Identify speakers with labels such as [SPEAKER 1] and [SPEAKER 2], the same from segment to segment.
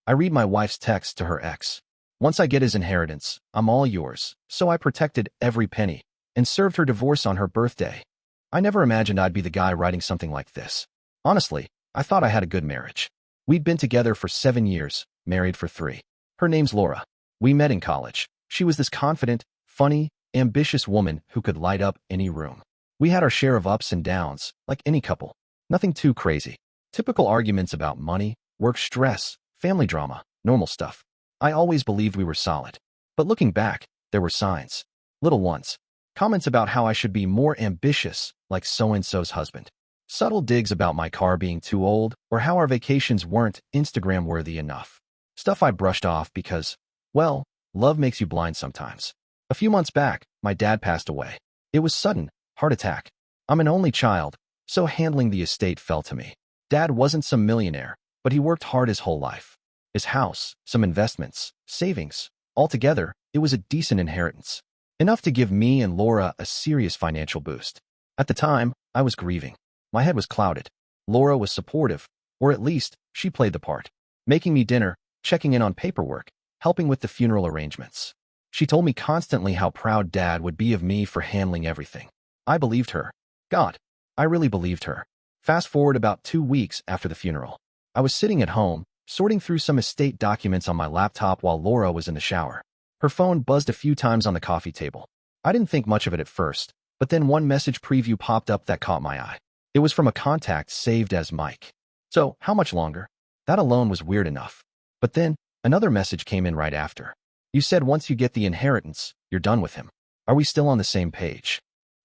[SPEAKER 1] I read my wife's text to her ex. Once I get his inheritance, I'm all yours. So I protected every penny and served her divorce on her birthday. I never imagined I'd be the guy writing something like this. Honestly, I thought I had a good marriage. We'd been together for 7 years, married for 3. Her name's Laura. We met in college. She was this confident, funny, ambitious woman who could light up any room. We had our share of ups and downs, like any couple. Nothing too crazy. Typical arguments about money, work stress, family drama, normal stuff. I always believed we were solid. But looking back, there were signs. Little ones. Comments about how I should be more ambitious, like so-and-so's husband. Subtle digs about my car being too old, or how our vacations weren't Instagram-worthy enough. Stuff I brushed off because, well, love makes you blind sometimes. A few months back, my dad passed away. It was sudden, heart attack. I'm an only child, so handling the estate fell to me. Dad wasn't some millionaire, but he worked hard his whole life. His house, some investments, savings. Altogether, it was a decent inheritance. Enough to give me and Laura a serious financial boost. At the time, I was grieving. My head was clouded. Laura was supportive, or at least, she played the part. Making me dinner, checking in on paperwork, helping with the funeral arrangements. She told me constantly how proud Dad would be of me for handling everything. I believed her. God, I really believed her. Fast forward about 2 weeks after the funeral. I was sitting at home, sorting through some estate documents on my laptop while Laura was in the shower. Her phone buzzed a few times on the coffee table. I didn't think much of it at first, but then one message preview popped up that caught my eye. It was from a contact saved as Mike. So, how much longer? That alone was weird enough. But then, another message came in right after. You said once you get the inheritance, you're done with him. Are we still on the same page?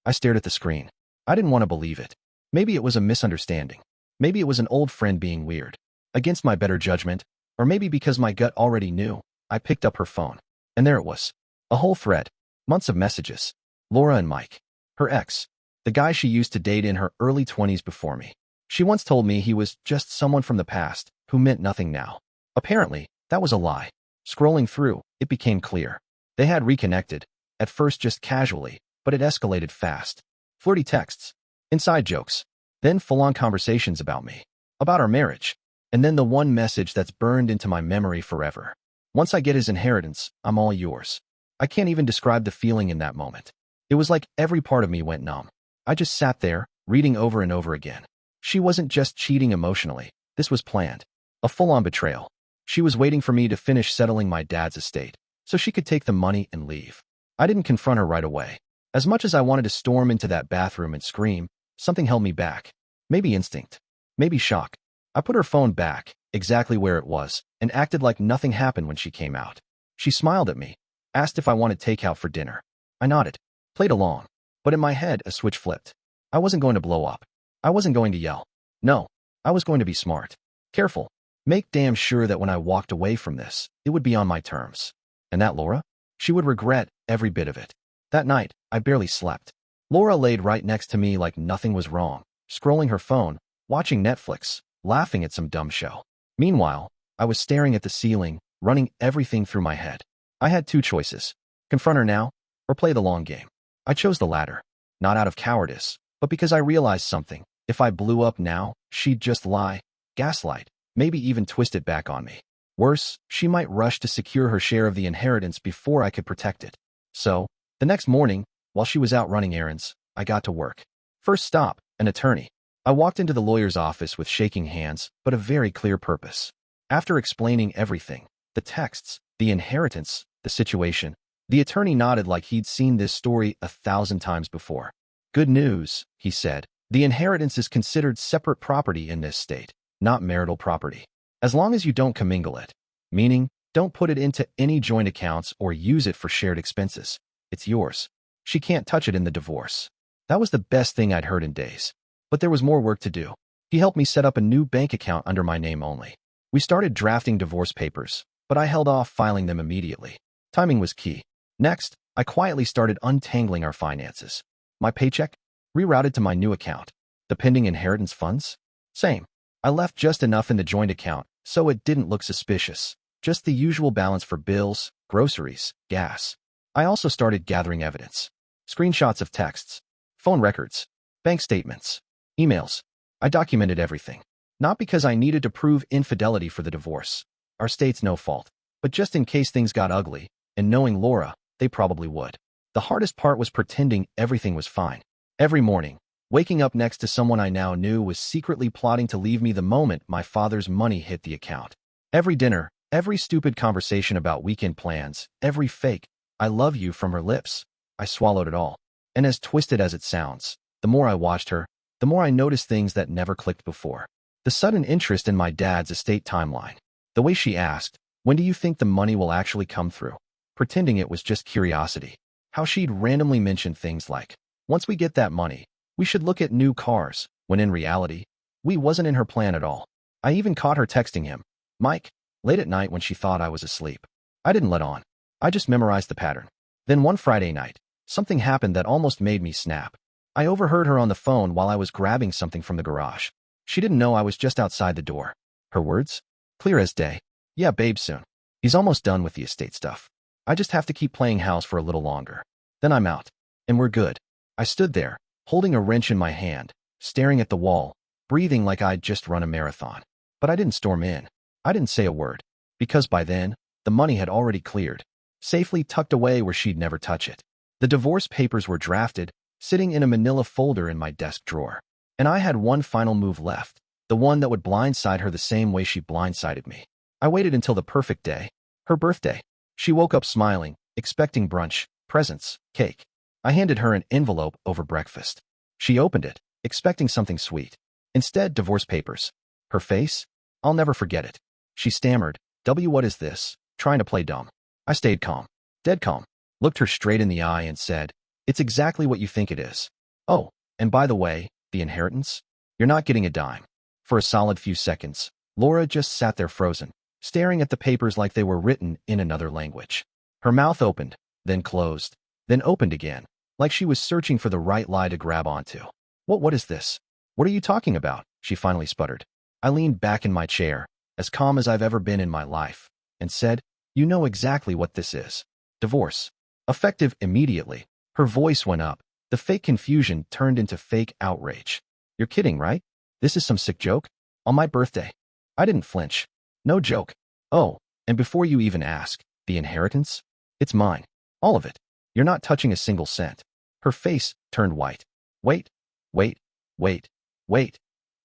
[SPEAKER 1] I stared at the screen. I didn't want to believe it. Maybe it was a misunderstanding. Maybe it was an old friend being weird. Against my better judgment, or maybe because my gut already knew, I picked up her phone. And there it was. A whole thread. Months of messages. Laura and Mike. Her ex. The guy she used to date in her early 20s before me. She once told me he was just someone from the past who meant nothing now. Apparently, that was a lie. Scrolling through, it became clear. They had reconnected, at first just casually, but it escalated fast. Flirty texts. Inside jokes. Then full-on conversations about me. About our marriage. And then the one message that's burned into my memory forever. Once I get his inheritance, I'm all yours. I can't even describe the feeling in that moment. It was like every part of me went numb. I just sat there, reading over and over again. She wasn't just cheating emotionally. This was planned. A full-on betrayal. She was waiting for me to finish settling my dad's estate, so she could take the money and leave. I didn't confront her right away. As much as I wanted to storm into that bathroom and scream, something held me back. Maybe instinct. Maybe shock. I put her phone back, exactly where it was, and acted like nothing happened when she came out. She smiled at me, asked if I wanted takeout for dinner. I nodded, played along. But in my head, a switch flipped. I wasn't going to blow up. I wasn't going to yell. No, I was going to be smart. Careful. Make damn sure that when I walked away from this, it would be on my terms. And that Laura? She would regret every bit of it. That night, I barely slept. Laura laid right next to me like nothing was wrong, scrolling her phone, watching Netflix, laughing at some dumb show. Meanwhile, I was staring at the ceiling, running everything through my head. I had 2 choices. Confront her now, or play the long game. I chose the latter. Not out of cowardice, but because I realized something. If I blew up now, she'd just lie, gaslight, maybe even twist it back on me. Worse, she might rush to secure her share of the inheritance before I could protect it. So, the next morning, while she was out running errands, I got to work. First stop, an attorney. I walked into the lawyer's office with shaking hands, but a very clear purpose. After explaining everything, the texts, the inheritance, the situation, the attorney nodded like he'd seen this story 1,000 times before. Good news, he said. The inheritance is considered separate property in this state, not marital property. As long as you don't commingle it, meaning don't put it into any joint accounts or use it for shared expenses. It's yours. She can't touch it in the divorce. That was the best thing I'd heard in days. But there was more work to do. He helped me set up a new bank account under my name only. We started drafting divorce papers, but I held off filing them immediately. Timing was key. Next, I quietly started untangling our finances. My paycheck? Rerouted to my new account. The pending inheritance funds? Same. I left just enough in the joint account, so it didn't look suspicious. Just the usual balance for bills, groceries, gas. I also started gathering evidence. Screenshots of texts, phone records, bank statements, emails. I documented everything. Not because I needed to prove infidelity for the divorce, Our state's no fault. But just in case things got ugly, and knowing Laura, they probably would. The hardest part was pretending everything was fine. Every morning, waking up next to someone I now knew was secretly plotting to leave me the moment my father's money hit the account. Every dinner, every stupid conversation about weekend plans, every fake, "I love you" from her lips. I swallowed it all. And as twisted as it sounds, the more I watched her, the more I noticed things that never clicked before. The sudden interest in my dad's estate timeline. The way she asked, "When do you think the money will actually come through?" Pretending it was just curiosity. How she'd randomly mention things like, "Once we get that money, we should look at new cars," when in reality, we wasn't in her plan at all. I even caught her texting him, "Mike," late at night when she thought I was asleep. I didn't let on. I just memorized the pattern. Then one Friday night, something happened that almost made me snap. I overheard her on the phone while I was grabbing something from the garage. She didn't know I was just outside the door. Her words? Clear as day. "Yeah, babe, soon. He's almost done with the estate stuff. I just have to keep playing house for a little longer. Then I'm out. And we're good." I stood there, holding a wrench in my hand, staring at the wall, breathing like I'd just run a marathon. But I didn't storm in. I didn't say a word. Because by then, the money had already cleared, safely tucked away where she'd never touch it. The divorce papers were drafted, sitting in a manila folder in my desk drawer. And I had one final move left, the one that would blindside her the same way she blindsided me. I waited until the perfect day, her birthday. She woke up smiling, expecting brunch, presents, cake. I handed her an envelope over breakfast. She opened it, expecting something sweet. Instead, divorce papers. Her face? I'll never forget it. She stammered, What is this?" trying to play dumb. I stayed calm, dead calm, looked her straight in the eye and said, "It's exactly what you think it is. Oh, and by the way, the inheritance? You're not getting a dime." For a solid few seconds, Laura just sat there frozen, staring at the papers like they were written in another language. Her mouth opened, then closed, then opened again, like she was searching for the right lie to grab onto. What is this? What are you talking about?" she finally sputtered. I leaned back in my chair, as calm as I've ever been in my life, and said, "You know exactly what this is. Divorce. Effective immediately." Her voice went up. The fake confusion turned into fake outrage. "You're kidding, right? This is some sick joke? On my birthday?" I didn't flinch. "No joke. Oh, and before you even ask, the inheritance? It's mine. All of it. You're not touching a single cent." Her face turned white. Wait, wait, wait, wait.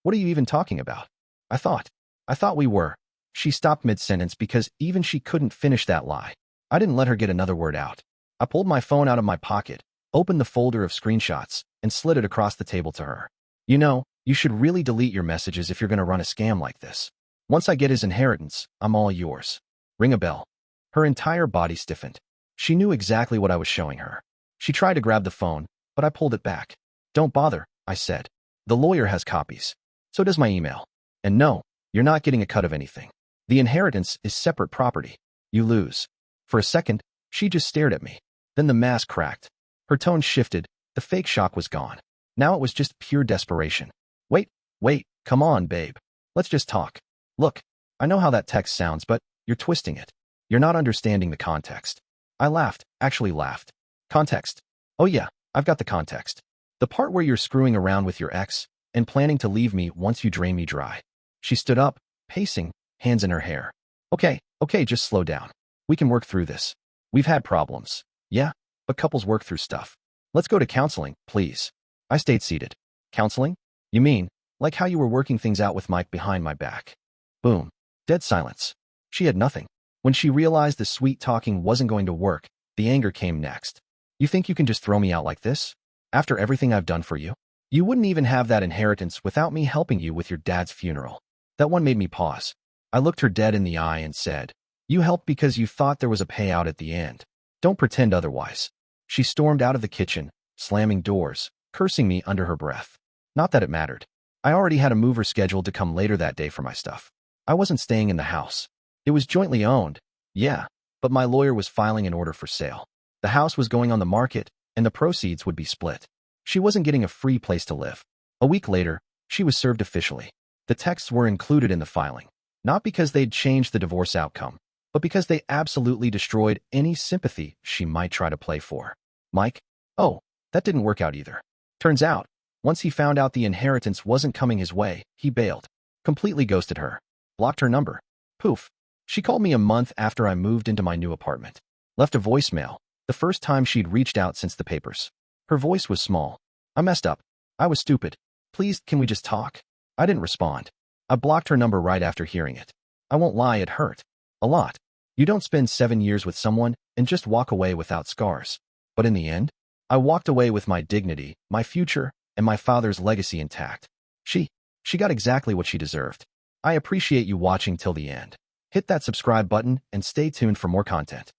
[SPEAKER 1] What are you even talking about? I thought we were." She stopped mid-sentence because even she couldn't finish that lie. I didn't let her get another word out. I pulled my phone out of my pocket, opened the folder of screenshots, and slid it across the table to her. "You know, you should really delete your messages if you're going to run a scam like this. Once I get his inheritance, I'm all yours." Ring a bell. Her entire body stiffened. She knew exactly what I was showing her. She tried to grab the phone, but I pulled it back. "Don't bother," I said. "The lawyer has copies. So does my email. And no, you're not getting a cut of anything. The inheritance is separate property. You lose." For a second, she just stared at me. Then the mask cracked. Her tone shifted. The fake shock was gone. Now it was just pure desperation. Wait, come on, babe. Let's just talk. Look, I know how that text sounds, but you're twisting it. You're not understanding the context." I laughed, actually laughed. "Context? Oh yeah, I've got the context. The part where you're screwing around with your ex and planning to leave me once you drain me dry." She stood up, pacing, hands in her hair. Okay, just slow down. We can work through this. We've had problems. Yeah, but couples work through stuff. Let's go to counseling, please." I stayed seated. "Counseling? You mean, like how you were working things out with Mike behind my back?" Boom. Dead silence. She had nothing. When she realized the sweet talking wasn't going to work, the anger came next. "You think you can just throw me out like this? After everything I've done for you? You wouldn't even have that inheritance without me helping you with your dad's funeral." That one made me pause. I looked her dead in the eye and said, "You helped because you thought there was a payout at the end. Don't pretend otherwise." She stormed out of the kitchen, slamming doors, cursing me under her breath. Not that it mattered. I already had a mover scheduled to come later that day for my stuff. I wasn't staying in the house. It was jointly owned, yeah, but my lawyer was filing an order for sale. The house was going on the market, and the proceeds would be split. She wasn't getting a free place to live. A week later, she was served officially. The texts were included in the filing, not because they'd changed the divorce outcome, but because they absolutely destroyed any sympathy she might try to play for. Mike? Oh, that didn't work out either. Turns out, once he found out the inheritance wasn't coming his way, he bailed. Completely ghosted her. Blocked her number. Poof. She called me a month after I moved into my new apartment. Left a voicemail, the first time she'd reached out since the papers. Her voice was small. I messed up. I was stupid. Please, can we just talk? I didn't respond. I blocked her number right after hearing it. I won't lie, it hurt. A lot. You don't spend 7 years with someone and just walk away without scars. But in the end, I walked away with my dignity, my future, and my father's legacy intact. She got exactly what she deserved. I appreciate you watching till the end. Hit that subscribe button and stay tuned for more content.